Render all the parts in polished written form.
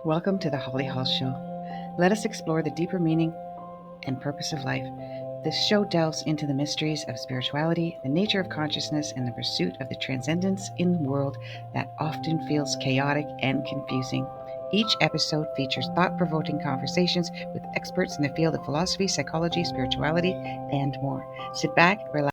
Welcome to the Holly Hall Show. Let us explore the deeper meaning and purpose of life. This show delves into the mysteries of spirituality, the nature of consciousness, and the pursuit of the transcendence in a world that often feels chaotic and confusing. Each episode features thought provoking conversations with experts in the field of philosophy, psychology, spirituality, and more. Sit back, relax.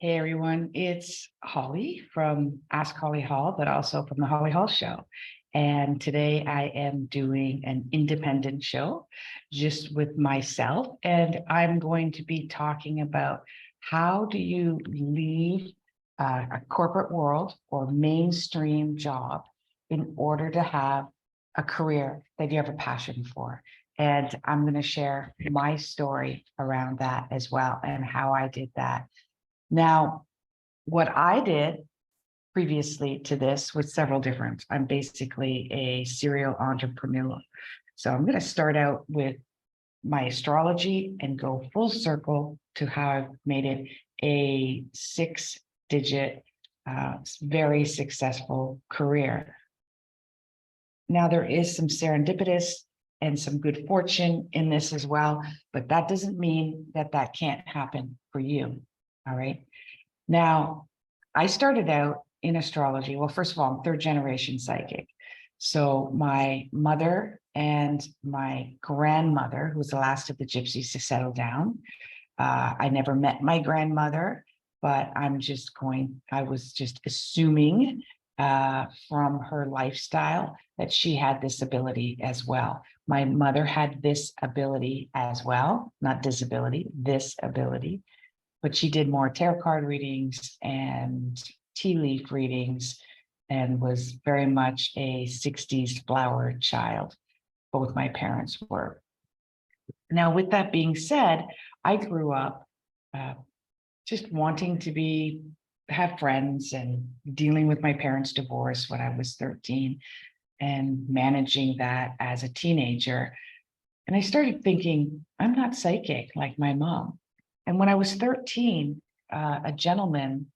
Hey everyone, it's Holly from Ask Holly Hall, but also from the Holly Hall Show. And today I am doing an independent show just with myself. And I'm going to be talking about how do you leave a corporate world or mainstream job in order to have a career that you have a passion for. And I'm going to share my story around that as well and how I did that. Now, what I did previously to this was several different. I'm basically a serial entrepreneur. So I'm going to start out with my astrology and go full circle to how I've made it a 6-digit, very successful career. Now, there is some serendipitous and some good fortune in this as well, but that doesn't mean that that can't happen for you. All right. Now, I started out in astrology. Well, first of all, I'm third generation psychic. So my mother and my grandmother, who was the last of the gypsies to settle down. I never met my grandmother, but I was just assuming from her lifestyle that she had this ability as well. My mother had this ability as well, not disability, this ability. But she did more tarot card readings and tea leaf readings and was very much a 60s flower child. Both my parents were. Now, with that being said, I grew up just wanting to have friends and dealing with my parents' divorce when I was 13 and managing that as a teenager. And I started thinking, I'm not psychic like my mom. And when I was 13, a gentleman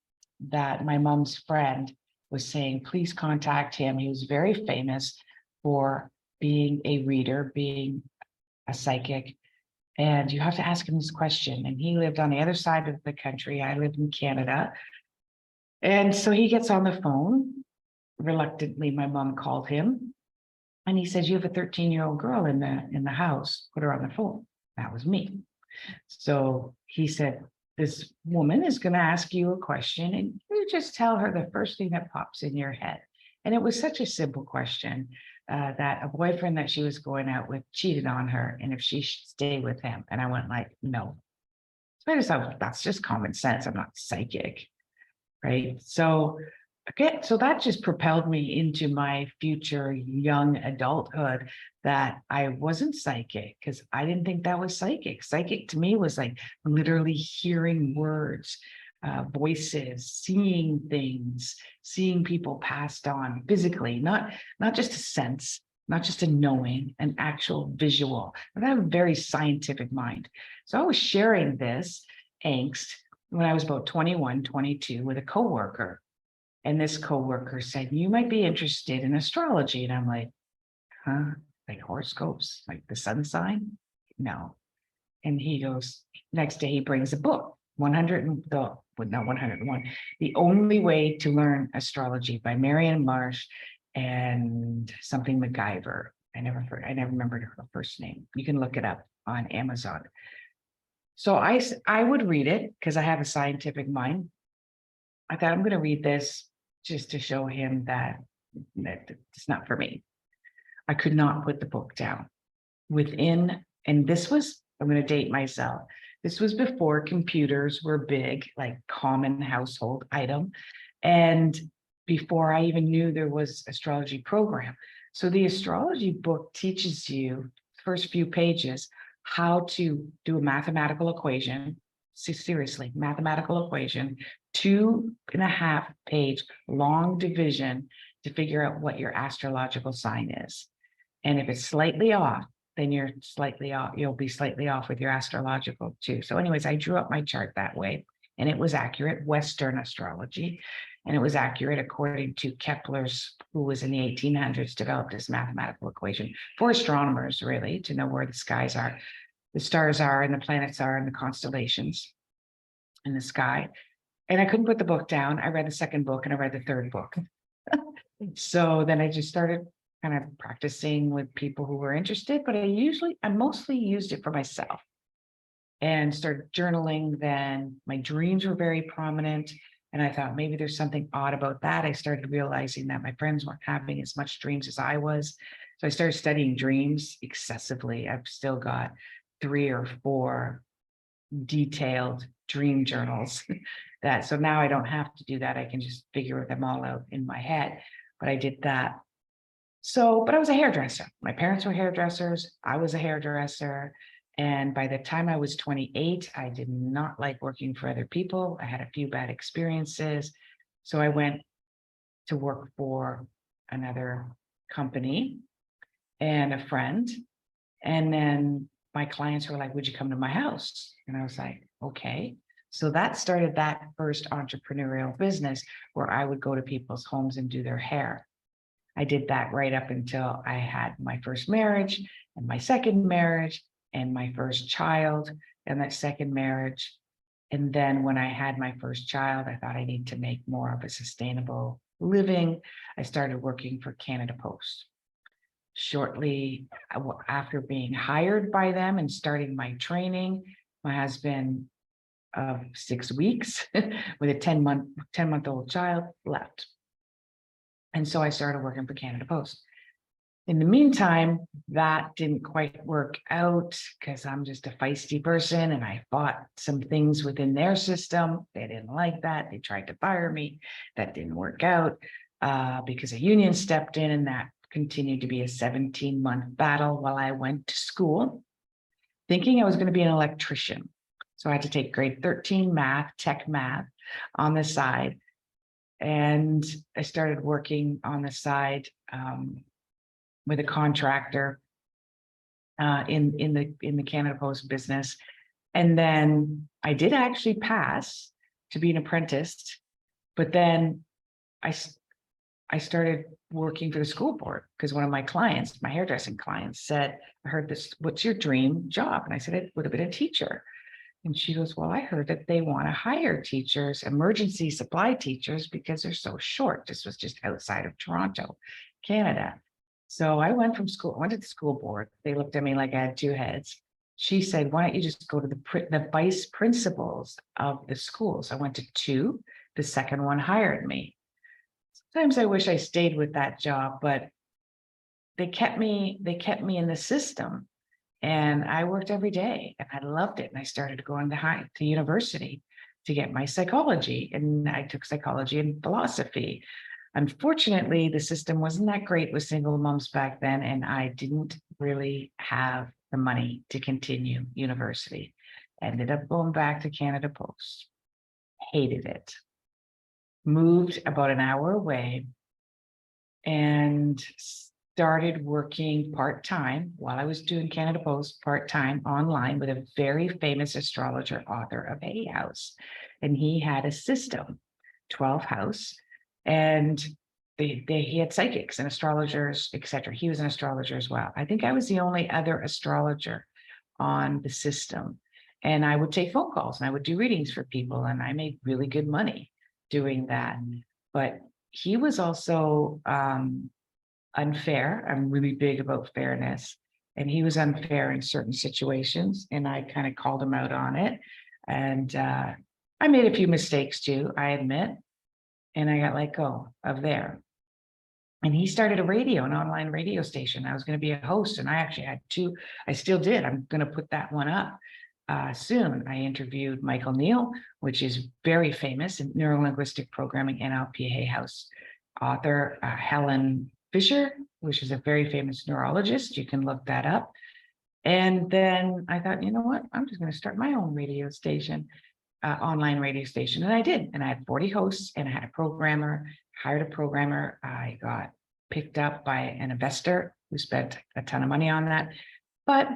that my mom's friend was saying, please contact him. He was very famous for being a reader, being a psychic. And you have to ask him this question. And he lived on the other side of the country. I lived in Canada. And so he gets on the phone. Reluctantly, my mom called him. And he says, you have a 13-year-old girl in the house. Put her on the phone. That was me. So he said, this woman is going to ask you a question and you just tell her the first thing that pops in your head. And it was such a simple question that a boyfriend that she was going out with cheated on her. And if she should stay with him. And I went like, no. So I just thought, that's just common sense. I'm not psychic. Right. So that just propelled me into my future young adulthood that I wasn't psychic because I didn't think that was psychic. Psychic to me was like literally hearing words, voices, seeing things, seeing people passed on physically, not just a sense, not just a knowing, an actual visual. But I have a very scientific mind. So I was sharing this angst when I was about 21, 22 with a coworker. And this coworker said, you might be interested in astrology. And I'm like, huh? Like horoscopes, like the sun sign? No. And he goes, next day he brings a book, 101. The Only Way to Learn Astrology by Marianne Marsh and something MacGyver. I never remembered her first name. You can look it up on Amazon. So I would read it because I have a scientific mind. I thought I'm going to read this just to show him that it's not for me. I could not put the book down. And this was, I'm going to date myself. This was before computers were big, like common household item. And before I even knew there was astrology program. So the astrology book teaches you, first few pages, how to do a mathematical equation. Seriously, mathematical equation, 2.5-page long division to figure out what your astrological sign is. And if it's slightly off, then you're slightly off. You'll be slightly off with your astrological too. So anyways, I drew up my chart that way. and it was accurate, Western astrology, and it was accurate according to Kepler's, who was in the 1800s, developed this mathematical equation for astronomers, really, to know where the skies are, the stars are, and the planets are, and the constellations in the sky. And I couldn't put the book down. I read the second book and I read the third book. So then I just started kind of practicing with people who were interested, but I mostly used it for myself and started journaling. Then my dreams were very prominent. And I thought maybe there's something odd about that. I started realizing that my friends weren't having as much dreams as I was. So I started studying dreams excessively. I've still got 3 or 4 detailed dream journals that, so now I don't have to do that. I can just figure them all out in my head. But I did that. So, but I was a hairdresser. My parents were hairdressers. I was a hairdresser. And by the time I was 28, I did not like working for other people. I had a few bad experiences. So I went to work for another company and a friend. And then my clients were like, would you come to my house? And I was like, okay. So that started that first entrepreneurial business where I would go to people's homes and do their hair. I did that right up until I had my first marriage and my second marriage and my first child and that second marriage. And then when I had my first child, I thought I need to make more of a sustainable living. I started working for Canada Post. Shortly after being hired by them and starting my training, my husband of 6 weeks with a 10-month-old child left. And so I started working for Canada Post. In the meantime, that didn't quite work out because I'm just a feisty person and I fought some things within their system. They didn't like that. They tried to fire me. That didn't work out because a union stepped in, and that continued to be a 17-month battle while I went to school, thinking I was going to be an electrician. So I had to take grade 13 math, tech math on the side. And I started working on the side with a contractor in the Canada Post business. And then I did actually pass to be an apprentice, but then I started working for the school board because one of my clients, my hairdressing clients, said, I heard this, what's your dream job? And I said, it would have been a teacher. And she goes, well, I heard that they want to hire teachers, emergency supply teachers, because they're so short. This was just outside of Toronto, Canada. So I went to the school board. They looked at me like I had 2 heads. She said, why don't you just go to the vice principals of the schools? I went to 2. The second one hired me. Sometimes I wish I stayed with that job, but they kept me in the system. And I worked every day and I loved it. And I started going to university to get my psychology. And I took psychology and philosophy. Unfortunately, the system wasn't that great with single moms back then. And I didn't really have the money to continue university. Ended up going back to Canada Post. Hated it. Moved about an hour away and started working part-time while I was doing Canada Post part-time online with a very famous astrologer, author of Hay House. And he had a system, 12 house, and he had psychics and astrologers, etc. He was an astrologer as well. I think I was the only other astrologer on the system. And I would take phone calls and I would do readings for people, and I made really good money doing that. But he was also unfair. I'm really big about fairness. And he was unfair in certain situations. And I kind of called him out on it. And I made a few mistakes too, I admit. And I got let go of there. And he started an online radio station. I was going to be a host. And I actually had 2. I still did. I'm going to put that one up soon. I interviewed Michael Neal, which is very famous in neurolinguistic programming, NLP Hay House author, Helen Fisher, which is a very famous neurologist. You can look that up. And then I thought, you know what? I'm just going to start my own radio station, online radio station. And I did. And I had 40 hosts and I had a programmer, hired a programmer. I got picked up by an investor who spent a ton of money on that. But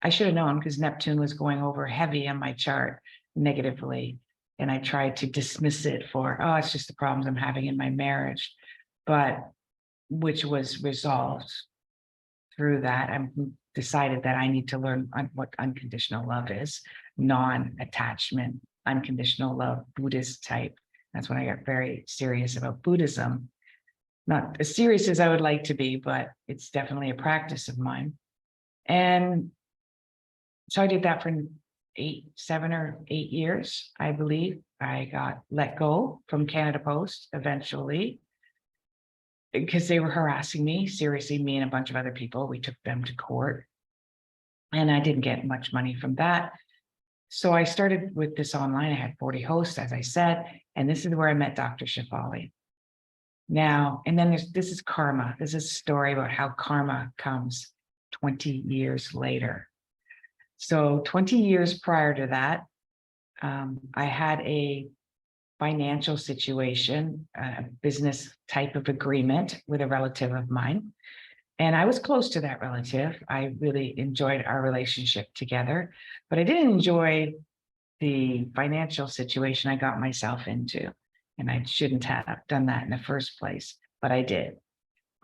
I should have known because Neptune was going over heavy on my chart negatively. And I tried to dismiss it for, oh, it's just the problems I'm having in my marriage, but which was resolved through that. I decided that I need to learn what unconditional love is, non-attachment, unconditional love, Buddhist type. That's when I got very serious about Buddhism. Not as serious as I would like to be, but it's definitely a practice of mine. And so I did that for 7 or 8 years, I believe. I got let go from Canada Post eventually because they were harassing me, seriously, me and a bunch of other people. We took them to court and I didn't get much money from that. So I started with this online. I had 40 hosts, as I said, and this is where I met Dr. Shefali. Now, and then this is karma. This is a story about how karma comes 20 years later. So 20 years prior to that, I had a financial situation, a business type of agreement with a relative of mine. And I was close to that relative. I really enjoyed our relationship together, but I didn't enjoy the financial situation I got myself into. And I shouldn't have done that in the first place, but I did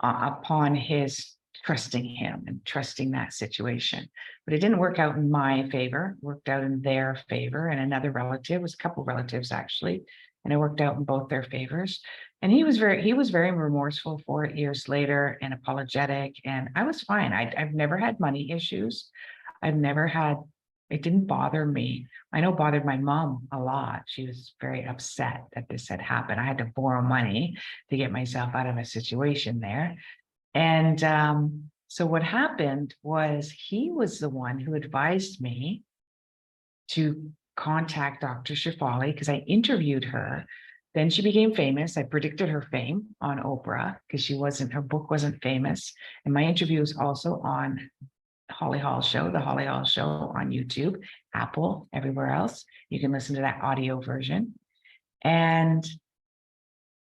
upon his trusting him and trusting that situation. But it didn't work out in my favor, worked out in their favor. And another relative, was a couple of relatives actually, and it worked out in both their favors. And he was very remorseful for it years later and apologetic. And I was fine. I've never had money issues. I've never had, it didn't bother me. I know it bothered my mom a lot. She was very upset that this had happened. I had to borrow money to get myself out of a situation there. And so what happened was he was the one who advised me to contact Dr. Shefali because I interviewed her. Then she became famous. I predicted her fame on Oprah because her book wasn't famous. And my interview was also on Holly Hall Show, the Holly Hall Show on YouTube, Apple, everywhere else. You can listen to that audio version. And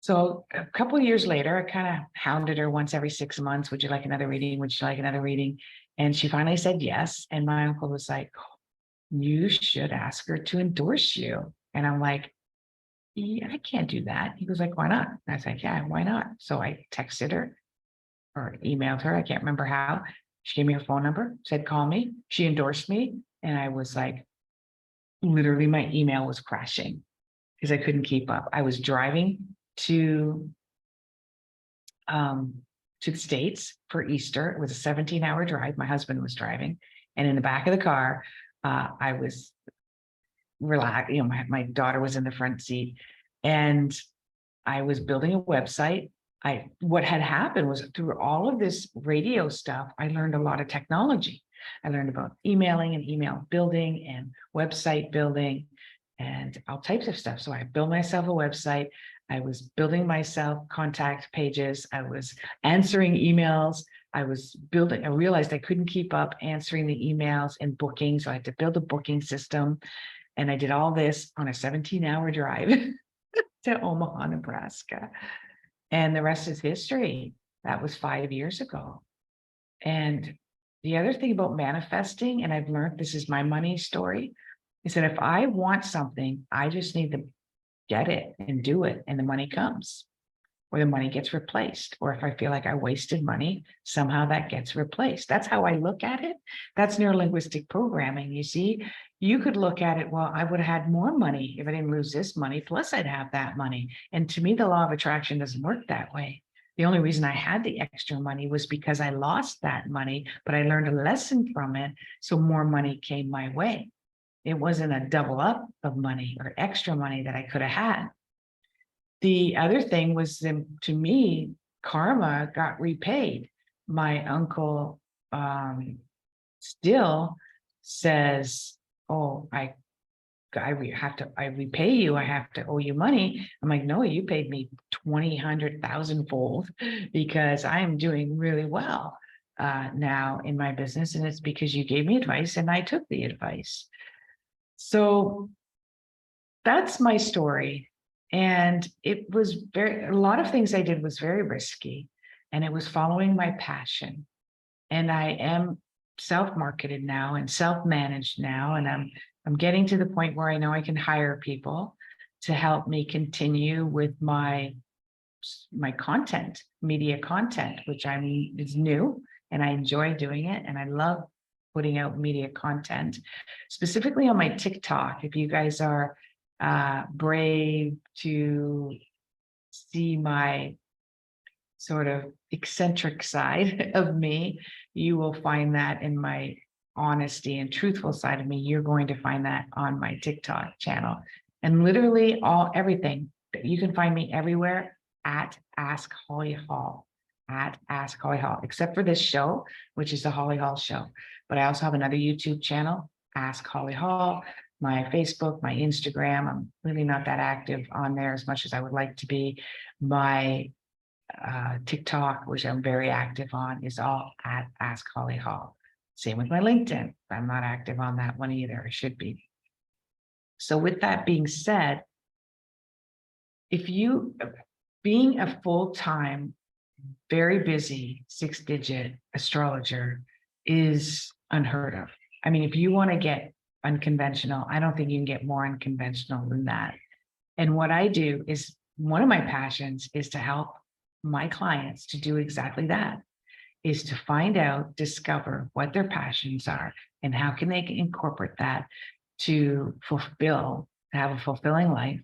so a couple of years later, I kind of hounded her once every 6 months. Would you like another reading? Would you like another reading? And she finally said yes. And my uncle was like, you should ask her to endorse you. And I'm like, yeah, I can't do that. He was like, why not? And I was like, yeah, why not? So I texted her or emailed her. I can't remember how. She gave me her phone number, said, call me. She endorsed me. And I was like, literally my email was crashing because I couldn't keep up. I was driving to the States for Easter. It was a 17-hour drive. My husband was driving. And in the back of the car, I was relaxed. You know, my daughter was in the front seat and I was building a website. What had happened was through all of this radio stuff, I learned a lot of technology. I learned about emailing and email building and website building and all types of stuff. So I built myself a website. I was building myself contact pages. I was answering emails. I realized I couldn't keep up answering the emails and booking. So I had to build a booking system. And I did all this on a 17-hour drive to Omaha, Nebraska. And the rest is history. That was 5 years ago. And the other thing about manifesting, and I've learned this is my money story, is that if I want something, I just need to get it and do it, and the money comes, or the money gets replaced. Or if I feel like I wasted money, somehow that gets replaced. That's how I look at it. That's neurolinguistic programming. You see, you could look at it, well, I would have had more money if I didn't lose this money, plus I'd have that money. And to me, the law of attraction doesn't work that way. The only reason I had the extra money was because I lost that money, but I learned a lesson from it. So more money came my way. It wasn't a double up of money or extra money that I could have had. The other thing was, to me, karma got repaid. My uncle still says, oh, I repay you. I have to owe you money. I'm like, no, you paid me 20, 100,000 fold because I am doing really well now in my business. And it's because you gave me advice and I took the advice. So that's my story. And it was a lot of things I did was very risky, and it was following my passion. And I am self-marketed now and self-managed now. And I'm getting to the point where I know I can hire people to help me continue with my content, media content, which is new and I enjoy doing it. And I love putting out media content, specifically on my TikTok. If you guys are brave to see my sort of eccentric side of me, you will find that in my honesty and truthful side of me. You're going to find that on my TikTok channel. And literally everything. You can find me everywhere at Ask Holly Hall, except for this show, which is the Holly Hall Show. But I also have another YouTube channel, Ask Holly Hall, my Facebook, my Instagram. I'm really not that active on there as much as I would like to be. My TikTok, which I'm very active on, is all at Ask Holly Hall. Same with my LinkedIn. I'm not active on that one either. I should be. So with that being said, being a full-time, very busy 6-digit astrologer is unheard of. I mean, if you want to get unconventional, I don't think you can get more unconventional than that. And what I do is, one of my passions is to help my clients to do exactly that, is to find out, discover what their passions are and how can they incorporate that to have a fulfilling life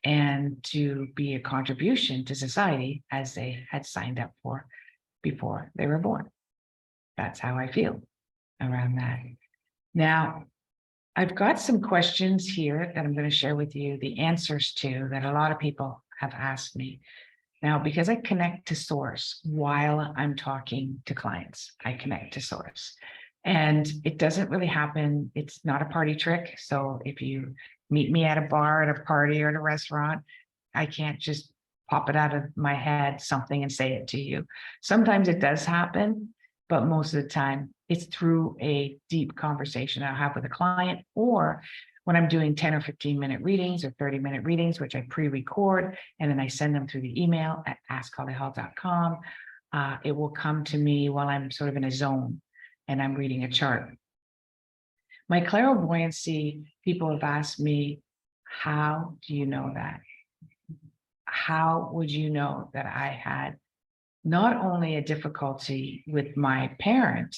and to be a contribution to society as they had signed up for before they were born. That's how I feel around that. Now, I've got some questions here that I'm going to share with you the answers to that a lot of people have asked me. Now, because I connect to source while I'm talking to clients, I connect to source. And it doesn't really happen. It's not a party trick. So if you meet me at a bar, at a party, or at a restaurant, I can't just pop it out of my head something and say it to you. Sometimes it does happen, but most of the time it's through a deep conversation I'll have with a client, or when I'm doing 10 or 15-minute readings or 30-minute readings, which I pre-record, and then I send them through the email at askhollyhall.com. It will come to me while I'm sort of in a zone and I'm reading a chart. My clairvoyancy, people have asked me, how do you know that? How would you know that I had not only a difficulty with my parent,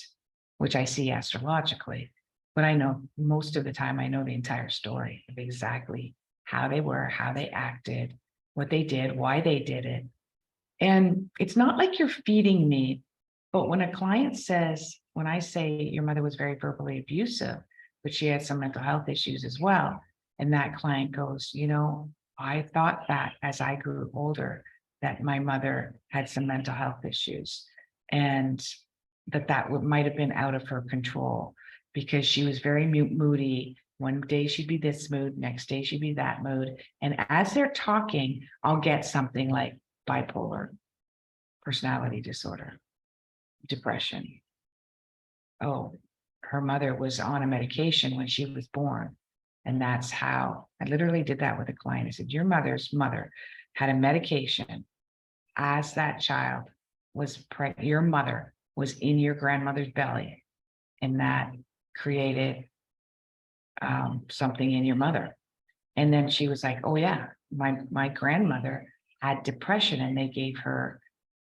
which I see astrologically, but I know most of the time I know the entire story of exactly how they were, how they acted, what they did, why they did it. And it's not like you're feeding me, but when a client says, when I say your mother was very verbally abusive, but she had some mental health issues as well, and that client goes, I thought that as I grew older, that my mother had some mental health issues, and that might have been out of her control because she was very moody. One day she'd be this mood, next day she'd be that mood. And as they're talking, I'll get something like bipolar personality disorder, depression. Oh, her mother was on a medication when she was born. And that's how I literally did that with a client. I said, your mother's mother had a medication as that child was pregnant. Your mother was in your grandmother's belly, and that created something in your mother. And then she was like, oh yeah, my grandmother had depression and they gave her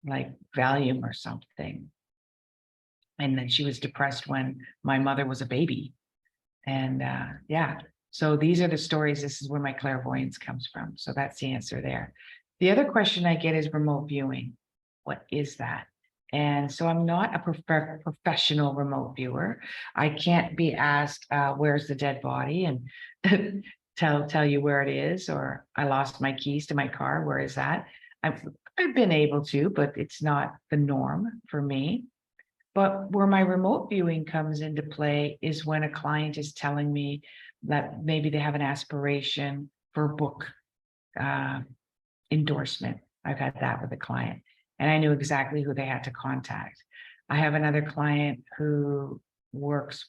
like Valium or something. And then she was depressed when my mother was a baby. And yeah, so these are the stories. This is where my clairvoyance comes from. So that's the answer there. The other question I get is remote viewing. What is that? And so I'm not a professional remote viewer. I can't be asked, where's the dead body, and tell you where it is, or I lost my keys to my car. Where is that? I've been able to, but it's not the norm for me. But where my remote viewing comes into play is when a client is telling me that maybe they have an aspiration for a book endorsement. I've had that with a client, and I knew exactly who they had to contact. I have another client who works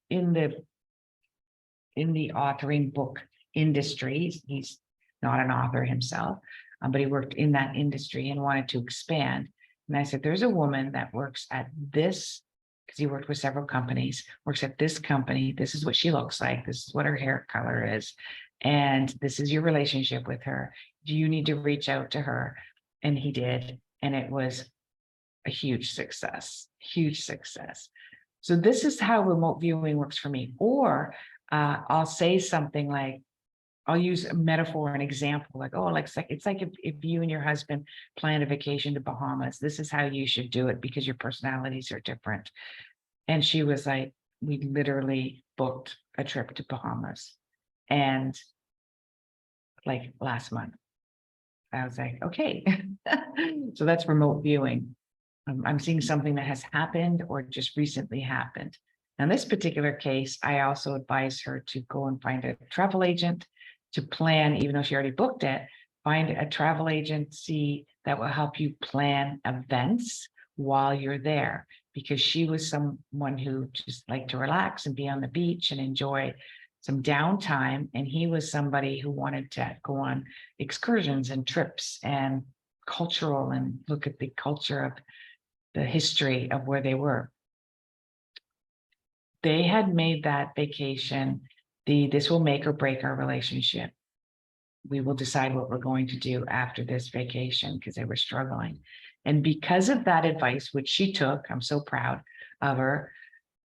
in the authoring book industry. He's not an author himself, but he worked in that industry and wanted to expand. And I said, there's a woman that works at this, because he worked with several companies, works at this company. This is what she looks like. This is what her hair color is. And this is your relationship with her. Do you need to reach out to her? And he did. And it was a huge success, huge success. So this is how remote viewing works for me. Or I'll say something like, I'll use a metaphor, an example, like, oh, like it's like if you and your husband plan a vacation to Bahamas, this is how you should do it because your personalities are different. And she was like, we literally booked a trip to Bahamas. And like last month, I was like, okay. So that's remote viewing. I'm seeing something that has happened or just recently happened. Now, in this particular case, I also advise her to go and find a travel agent to plan, even though she already booked it, find a travel agency that will help you plan events while you're there, because she was someone who just liked to relax and be on the beach and enjoy some downtime. And he was somebody who wanted to go on excursions and trips and cultural and look at the culture of the history of where they were. They had made that vacation this will make or break our relationship. We will decide what we're going to do after this vacation, because they were struggling. And because of that advice, which she took, I'm so proud of her,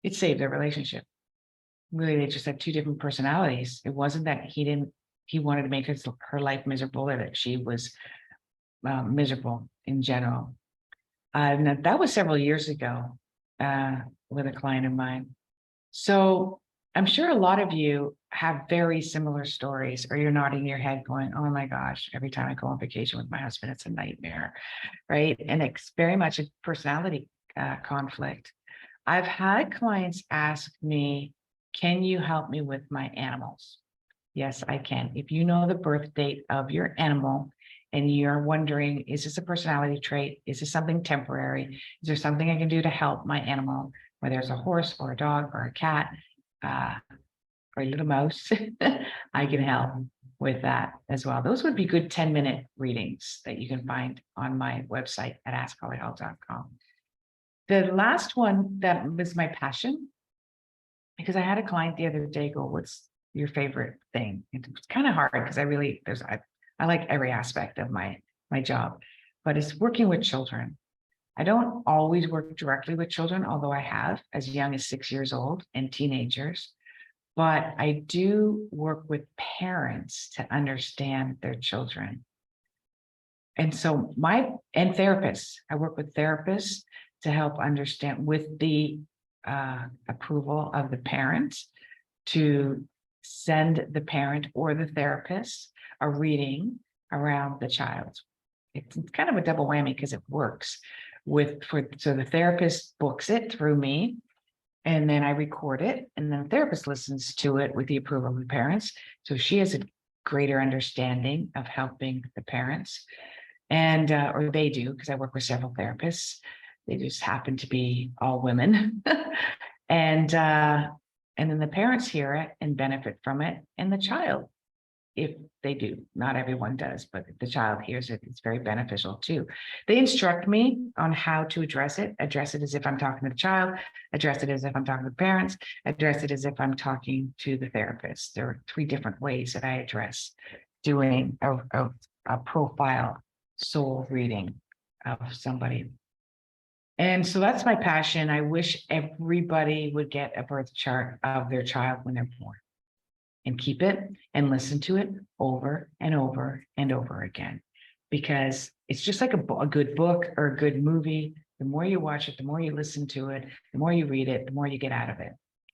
it saved their relationship. Really, they just had two different personalities. It wasn't that he wanted to make her life miserable, or that she was miserable in general. Now, that was several years ago with a client of mine. So I'm sure a lot of you have very similar stories, or you're nodding your head going, oh my gosh, every time I go on vacation with my husband, it's a nightmare, right? And it's very much a personality conflict. I've had clients ask me, can you help me with my animals? Yes, I can. If you know the birth date of your animal and you're wondering, is this a personality trait? Is this something temporary? Is there something I can do to help my animal, whether it's a horse or a dog or a cat or a little mouse? I can help with that as well. Those would be good 10-minute readings that you can find on my website at askhollyhall.com. The last one that was my passion, because I had a client the other day go, what's your favorite thing? It's kind of hard because I like every aspect of my job, but it's working with children. I don't always work directly with children, although I have as young as 6 years old and teenagers, but I do work with parents to understand their children. And so therapists, I work with therapists to help understand, with the approval of the parent, to send the parent or the therapist a reading around the child. It's kind of a double whammy because it works so the therapist books it through me, and then I record it, and then the therapist listens to it with the approval of the parents. So she has a greater understanding of helping the parents, and or they do, because I work with several therapists. They just happen to be all women. And then the parents hear it and benefit from it, and the child, if they do. Not everyone does, but if the child hears it, it's very beneficial too. They instruct me on how to address it as if I'm talking to the child, address it as if I'm talking to the parents, address it as if I'm talking to the therapist. There are 3 different ways that I address doing a profile soul reading of somebody. And so that's my passion. I wish everybody would get a birth chart of their child when they're born, and keep it and listen to it over and over and over again, because it's just like a good book or a good movie. The more you watch it, the more you listen to it, the more you read it, the more you get out of it.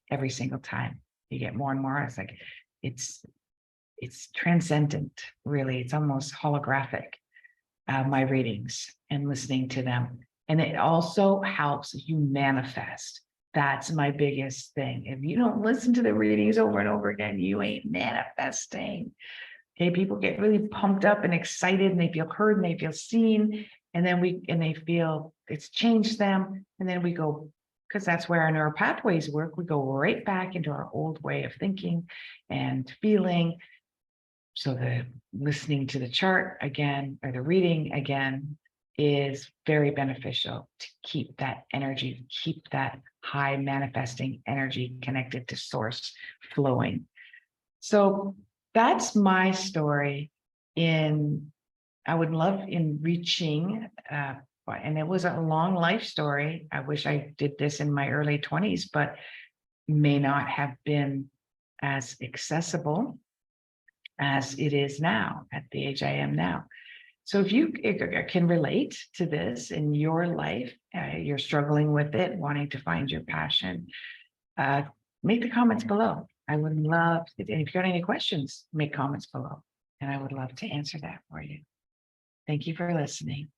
Every single time you get more and more. It's like, it's transcendent, really. It's almost holographic, my readings and listening to them. And it also helps you manifest. That's my biggest thing. If you don't listen to the readings over and over again, you ain't manifesting. Okay, people get really pumped up and excited, and they feel heard and they feel seen, and then they feel it's changed them. And then we go, because that's where our neural pathways work, we go right back into our old way of thinking and feeling. So the listening to the chart again, or the reading again, is very beneficial to keep that energy, keep that high manifesting energy connected to source flowing. So that's my story I would love in reaching, and it was a long life story. I wish I did this in my early 20s, but may not have been as accessible as it is now at the age I am now. So if you can relate to this in your life, you're struggling with it, wanting to find your passion, make the comments below. I would love, and if you've got any questions, make comments below, and I would love to answer that for you. Thank you for listening.